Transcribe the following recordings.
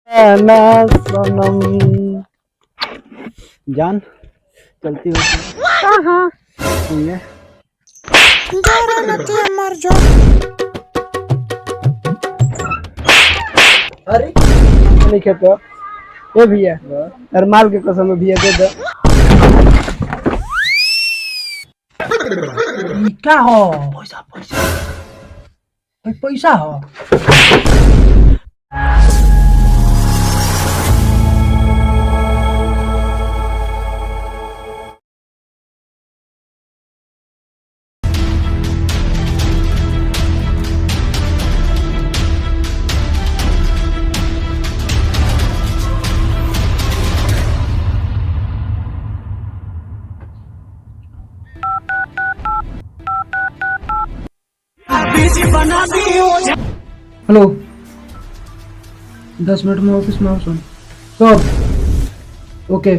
ना सनम जान चलती होती कहाँ है मर जाओ। अरे नहीं खेतो ये भैया यार माल के कसम भैया दे दो। क्या हो पैसा पैसा पैसा हो हेलो 10 मिनट में ऑफिस में सुन तो ओके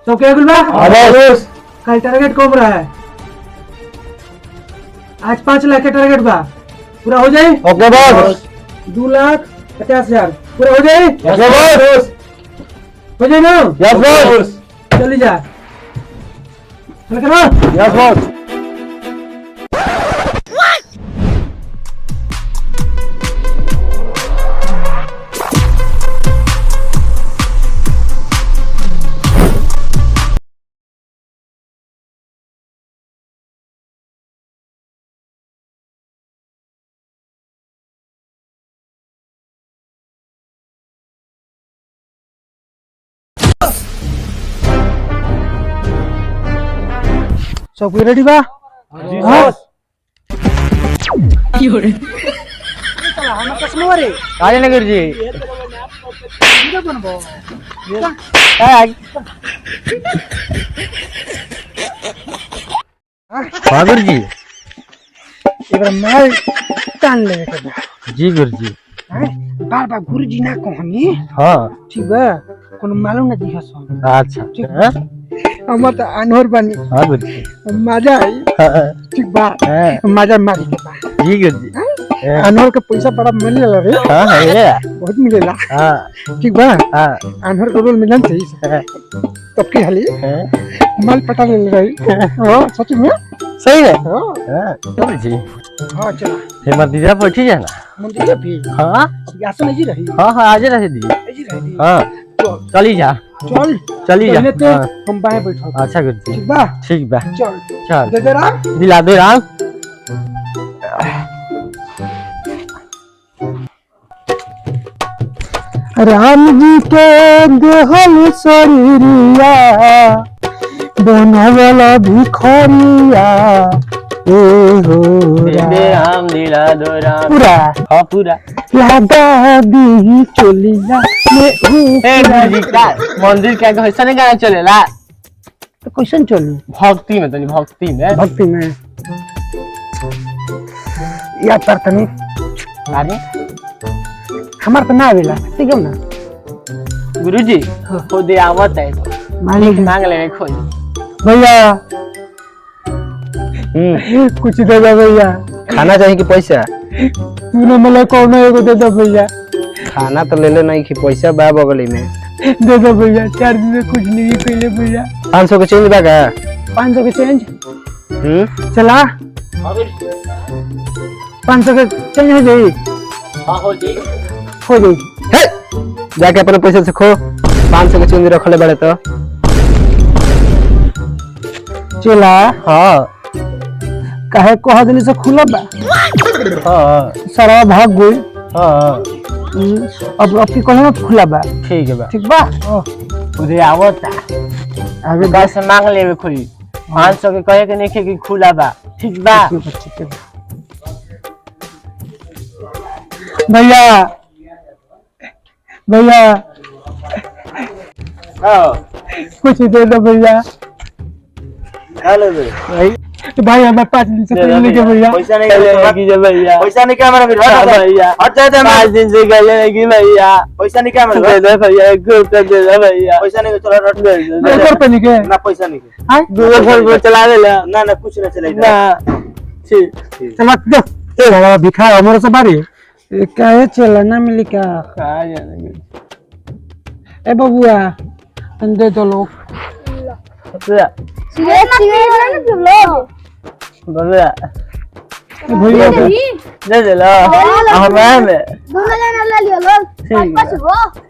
तो क्या गुलबा कल टारगेट कब रहा है आज 5 लाख का टारगेट बा पूरा हो जाए ओके बॉस 2,50,000 पूरा हो जाए ओके बॉस हो जाए ना यस बॉस चली जा चल करो यस बॉस सब कुछ रेडी बा बॉस राजनगर जी बहादुर जी माल टान ले जी गुरुजी बार बार गुरुजी ना कहनी हाँ ठीक बा कोनो मालूम ना दिखा सो अच्छा हाँ? हम तो अनहोर बनी हाँ गुरुजी मजा आई हाँ, ठीक बा हाँ, मजा मारी के बा जी गुरुजी अनहोर के पैसा बड़ा मिलेला रे हाँ हाँ ये बहुत मिलेला हाँ ठीक बा हाँ अनहोर को रोल मिलन सही से हाँ, तब की हाली हाँ, माल पटा ले रही हां सच में सही है हां हाँ गुरुजी हां चला फिर मत दीजिए पहुंची जाना मंदिर पे हाँ यासो नहीं जी रही हाँ हाँ आज रहे दी जी रही हाँ चली जा चल चली जा पहले तो हाँ, हम बाएं बैठो अच्छा गुरुजी ठीक बा ठीक बा चल चल दे दे राम दिला दो राम राम जी के देहल शरीरिया बनवला भिखरिया ए हो दे राम दिला दो राम पूरा हाँ पूरा लगा दी चोलिया में ए गुरुजी का मंदिर क्या ऐसा नहीं गाना चलेला तो क्वेश्चन चली भक्ति में तनी भक्ति में भक्ति में याद प्रार्थनी अरे हमार तो ना आवेला ठीक है ना गुरुजी खुद आवत है मालिक मांग ले खोज भैया कुछ दे दो भैया खाना चाहिए कि पैसा तूने मतलब कौन एगो दे दो भैया खाना तो ले ले नहीं कि पैसा बा बगली में दे दो भैया 4 दिन में कुछ नहीं पहले भैया 500 के चेंज बा का 500 के चेंज चला 500 के चेंज हो जाई हाँ हो जी हो जाई हे जाके अपने पैसे से खो 500 के चेंज रख ले बड़े तो चला हाँ काहे कह दिन से खुला बा हाँ सारा भाग गई हाँ अब की कहना खुला बा ठीक है बा ठीक बा खुद आवत आगे बस मांग ले खोई 500 के कहे के नहीं कि खुला बा ठीक बा ठीक है भैया भैया हाँ कुछ दे दो भैया हेलो भाई तो भाई हमें 5 दिन से तेल लेके भैया पैसा नहीं भैया, पैसा नहीं क्या मेरा भैया, हट जाते हैं 5 दिन से गले नहीं भैया, पैसा नहीं क्या मेरा दे दे भैया, 1 रुपया दे दे भैया, पैसा नहीं चलो हट दे 1 रुपया नहीं के ना, पैसा नहीं के हां गूगल पे चला ले ना ना कुछ ना चलेगा ना, ठीक चल दो चला भिखा हमारे से बारी काहे चला ना मिली का कहां जाने ए बबुआ अंदे तो लोग भैया भैया दे दे लो हमें में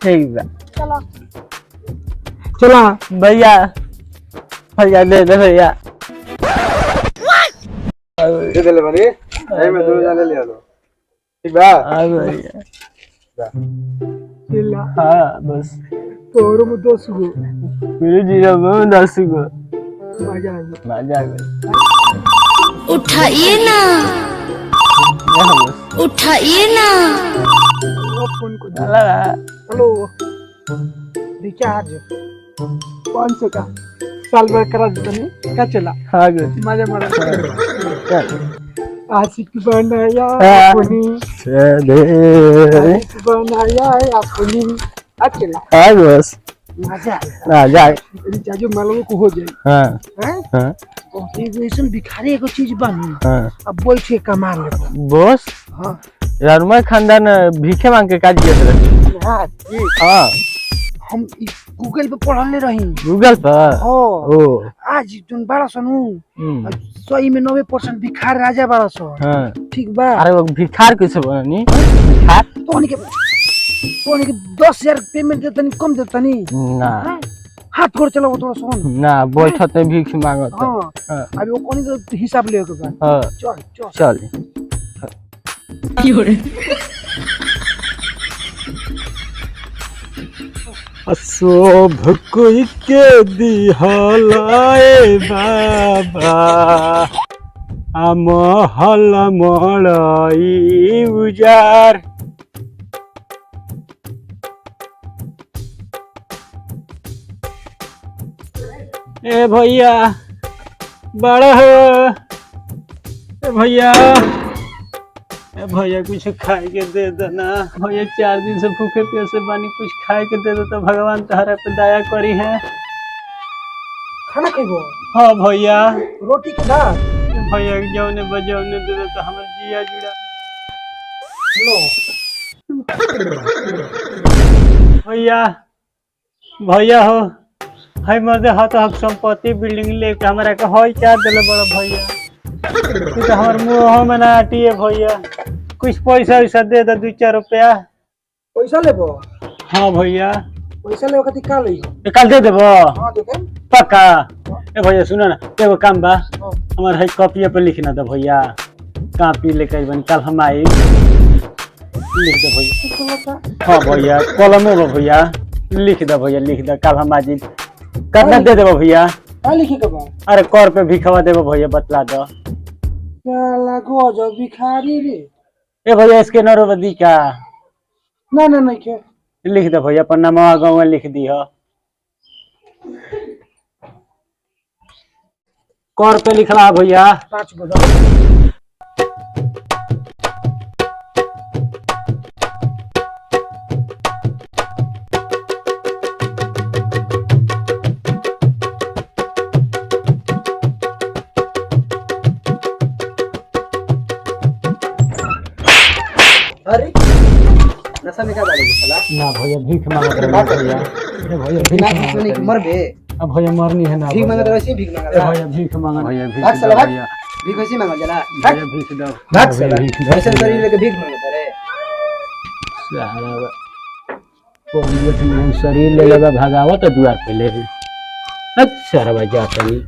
ठीक है चला भैया भैया दे दे भैया दे दे ले बनी ए में 2 जाने ले लो ठीक बा आ भैया चला हां बस तोर में 10 गो मेरे जीरो में 10 गो मजा आ गया उठाइए ना उठाइए ना फोन को लगा हेलो रिचार्ज 500 का साल भर करा देता नहीं क्या चला हां गो मजा मारा आशिक बनाया अपनी दे आशिक बनाया अपनी अकेला हां बस मजा ना जाए रिचार्ज मालूम को हो जाए हां हैं हां एगो ऐसन भिखारी एगो चीज बनी हां अब बैठे कमा ले बॉस हां यार मैं खानदान भीखे मांग के काज किया रहे हां हम गूगल पे पढ़ले रही गूगल पर ओ ओ आज तुम बड़ा सुनू 100% भिखार राजा बड़ा सो हां ठीक बा अरे वो भिखार कैसे बनी भिखार तो के 10,000 पेमेंट देतनी कम देतनी ना हाथ गोड़ चलाओ थोड़ा सुन ना बैठते भीख मांगत हां अभी वो कोनी तो हिसाब ले के बा हां चल चल शोभ कोई के दिहलाए बाबा महल मड़ई उजार ए भैया बड़ा हो ए भैया कुछ खाए के दे देना भैया 4 दिन से भूखे प्यासे बानी कुछ खाए के दे दो तो भगवान तुम्हारा पे दया करी है खाना खाइबो हाँ भैया रोटी के दाल भैया जौने बजौने दे दो तो हमर जिया जुड़ा लो भैया हो हाय मर्दे हाथ हक संपत्ति बिल्डिंग लेके हमरा के होय क्या देले बड़ा भैया तू तो हमर मुंह में ना आटिए भैया कुछ पैसा वैसा दे दो 2-4 रुपया पैसा लेबो हाँ भैया पैसा लेबो कथि का लइहो कल दे देबो हां दे दे पक्का ए भैया सुनो ना एगो काम बा हमार है कॉपी पे लिखना दो भैया कॉपी लेकर बन कल हम आई लिख दो भैया हाँ भैया कलमो बा भैया लिख दो कल हम आज कितना दे देबो भैया का लिखे के बा अरे कर पे भिखवा देबो भैया बतला दो साला गजब भिखारी रे ए भैया इसके नरोबदी का ना नहीं के लिख दो भैया अपन नाम गाँव लिख दी हो कर पे लिखला भैया 5 गो अरे नशा में क्या डालेगी साला ना भैया भीख मांगत रहे भैया ए भैया भीख ना नहीं मर बे अब भैया मरनी है ना भीख मांगत वैसे भीख मांगत ए भैया भीख मांगत भैया भीख भाग साला भाग भैया भीख वैसे मांगा जला भैया भीख दो भाग साला भीख दो ऐसे शरीर लेके भीख मांगता रे साला पोलियत में शरीर ले लगा भगावा तो द्वार पे ले अच्छा रे भाई जाता नहीं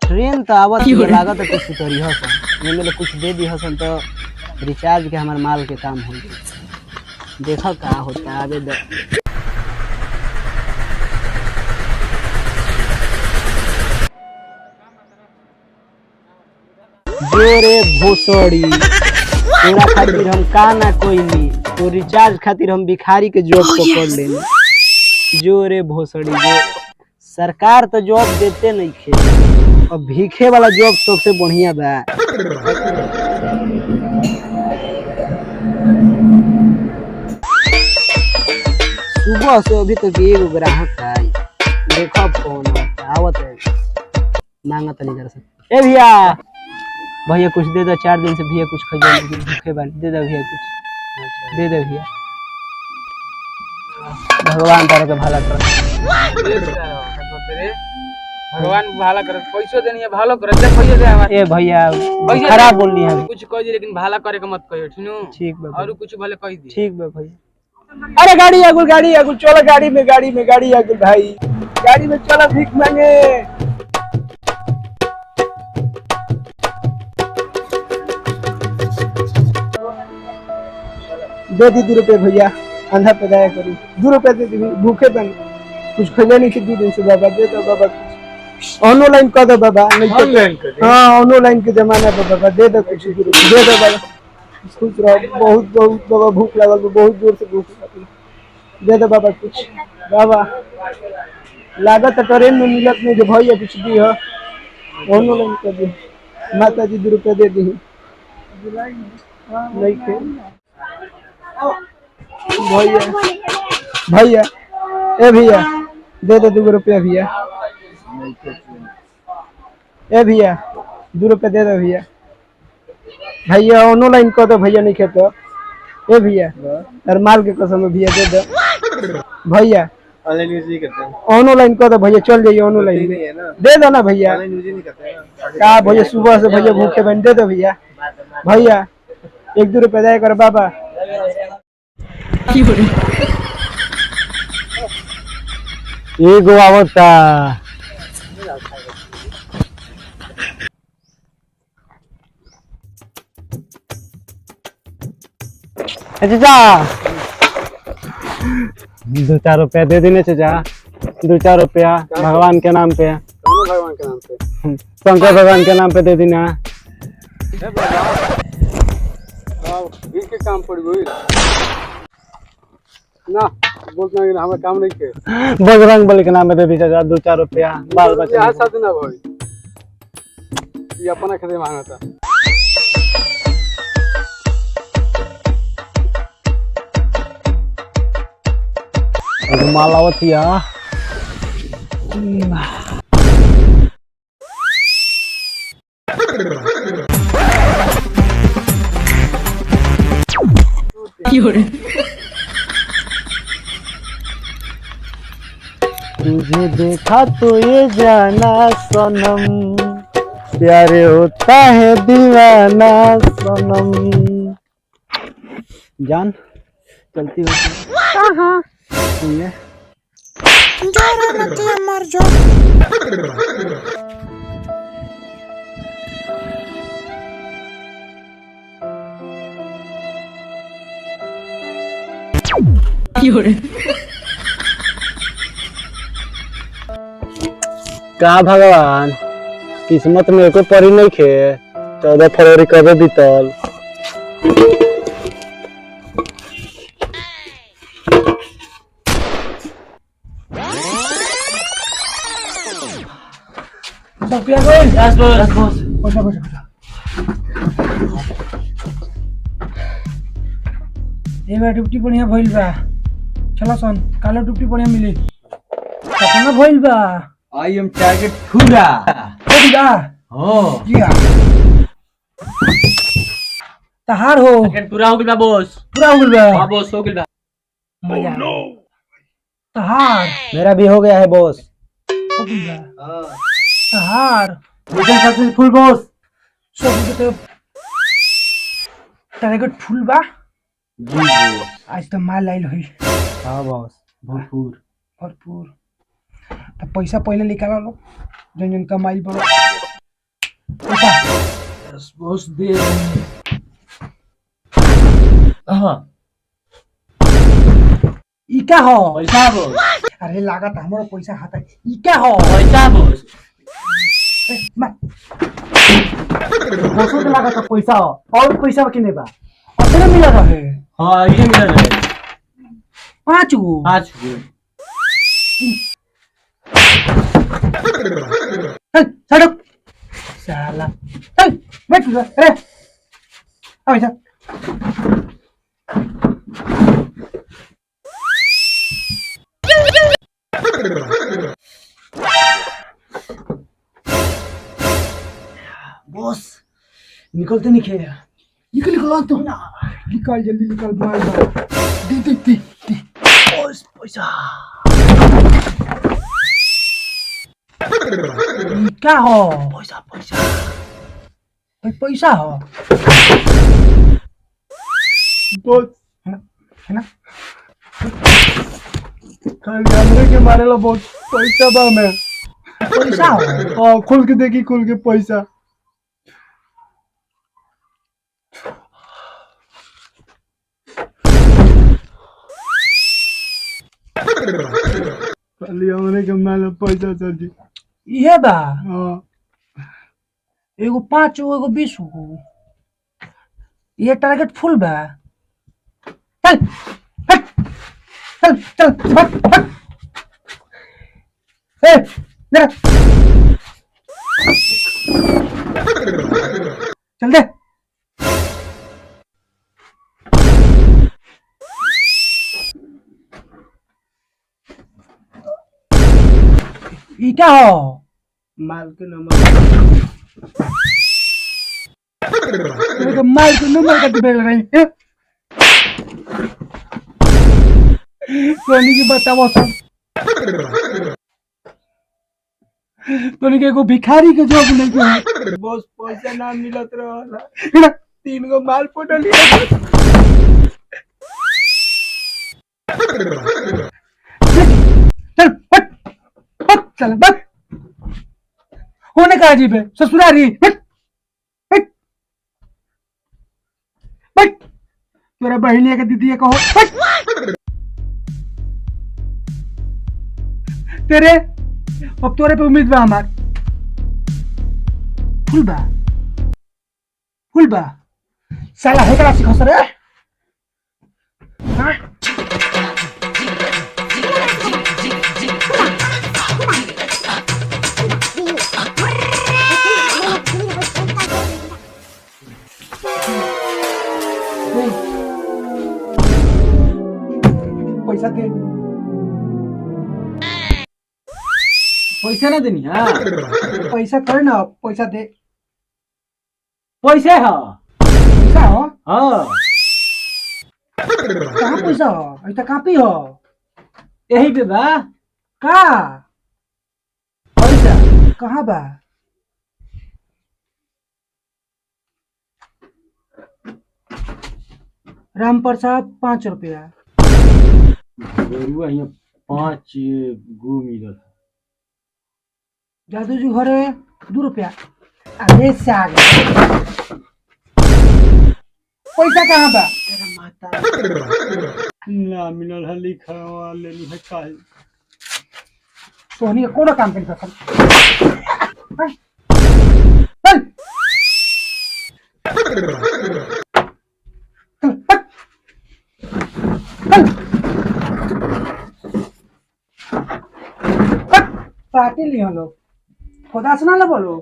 ट्रेन तो आवत लागत कुछ करी हसन ये मेरे कुछ दे दी हसन तो रिचार्ज के हमार माल के काम हो देखा का होता है अबे जोरे भोसड़ी तोरा खातिर हम का ना कोई नहीं तो रिचार्ज खातिर हम भिखारी के जॉब पकड़ लेनी जोरे भोसड़ी जो सरकार तो जॉब देते नहीं खे और भीखे वाला जॉब सबसे बढ़िया बा सुबह से अभी तक एगो ग्राहक आई देखो फोन आवत है मांगा तनी जरा से ए भैया भैया कुछ दे दो 4 दिन से भैया कुछ खरीदे नहीं भूखे बानी दे दो भैया कुछ दे दो भैया भगवान तारे के भला कर भगवान भाला करे पैसो देनी है भालो करे जब पैसे दे हमारे ए भैया खराब बोलनी है कुछ कह दी लेकिन भाला करे के मत कहियो ठीनू ठीक बा और कुछ भले कह दी ठीक बा भैया अरे गाड़ी आगुल चलो गाड़ी में गाड़ी आगुल भाई गाड़ी में चलो भीख मांगे दे दी 2 रुपए भैया अंधा पे दया करी 2 रुपए दे दी भूखे बन कुछ खिले नहीं थी 2 दिन से बाबा दे दो बाबा ऑनलाइन कर दो बाबा नहीं तो हाँ ऑनलाइन के जमाना पे बाबा दे दो कुछ दे दो बाबा खुश रहो बहुत बहुत बाबा भूख लगल बहुत जोर से भूख लगल दे दो बाबा कुछ बाबा लागत ट्रेन में मिलत नहीं जो भैया कुछ दी हो ऑनलाइन कर दी माता जी 2 रुपए दे दी नहीं थे भैया भैया ए भैया दे दो 2 रुपया भैया ए भैया 2 रुपया दे दो भैया भैया ऑनलाइन कर दो भैया नहीं खेतो ए भैया यार माल के कसम भैया दे दो भैया ऑनलाइन यूज नहीं करते हैं ऑनलाइन कर दो भैया चल जाइए ऑनलाइन दे दो ना भैया ऑनलाइन यूज नहीं करते हैं का भैया सुबह से भैया भूखे बन दे दो भैया भैया 1-2 रुपया दे कर बाबा एगो आवता चाचा 2-4 रुपया दे देने चाचा 2-4 रुपया भगवान के नाम पे भगवान के नाम पे शंकर भगवान के नाम पे दे देना के काम पड़ गई ना बोलते हैं हमें काम नहीं के बजरंग बली के नाम पे दे दी चाचा 2-4 रुपया बाल बच्चा यहाँ साथ ना भाई ये अपना खरीदे मांगा था मालावतिया तुझे देखा तो ये जाना सनम प्यारे होता है दीवाना सनम जान चलती होती कहाँ मर जाओ का भगवान किस्मत में एको परी नहीं खे 14 फरवरी कबे बीतल ड्यूटी बढ़िया भइल बा चला सन कालो ड्यूटी बढ़िया मिली कतना भइल बा आई एम टारगेट पूरा बा हो किया तहार हो पूरा हो गया बॉस पूरा हो गइल बा हां बॉस हो गया मजा तहार मेरा भी हो गया है बॉस हो गइल बा तहार मिशन सक्सेसफुल बॉस सब के टारगेट फुल बा जी बॉस आज तो माल आइल होई हां बॉस भरपूर भरपूर तो पैसा पहले निकाला लो जन जन कमाई बड़ो बॉस दे हां ई का हो पैसा बॉस अरे लागत हमरो पैसा खाता ई का हो पैसा बॉस ए, मत बसो के लगा पैसा हो और पैसा किने बा अपने मिला रहे हाँ ये मिला रहे 5 गो 5 गो चल सड़क साला चल बैठ रे आ जा बॉस निकलते नहीं खे निकल निकल तो निकल जल्दी निकल मार दे बॉस पैसा क्या हो पैसा पैसा पैसा हो बॉस है ना खाली हमरे के मारे लो बहुत पैसा बा में पैसा हो खोल के देखी खोल के पैसा खाली हमरे के मारे पैसा चल ये बा हां एगो 5 एगो 20 गो ये टारगेट फुल बा चल चल चल चल ए जरा चल दे ये क्या हो माल के नंबर माल के नंबर का बेल रही है सोनी की बताओ सब सोनी के को भिखारी के जॉब नहीं के बॉस पैसा ना मिलत रहला 3 गो माल फोटो लिया चल हट हट चल बस होने का अजीब है ससुरारी हट हट हट तेरा बहनिया का दीदी कहो हट तेरे अब तोरे पे उम्मीद बा हमार फुल बा साला है करा सिखा सरे हाँ? पैसा दे पैसा ना देनी हाँ पैसा करे ना पैसा दे पैसे है पैसा हो हाँ कहाँ पैसा हो ऐसा कापी हो यही पे बा का पैसा कहाँ बा राम प्रसाद 5 रुपया गोरुआ यहाँ 5 गो मिलत जादू जी घरे 2 रुपया अरे से आ गया पैसा कहाँ बा ना मिलल है लिखवा लेनी है काहे सोहनी का कोनो काम कर चल पार्टी लियो लोग खुदा सुना लो बोलो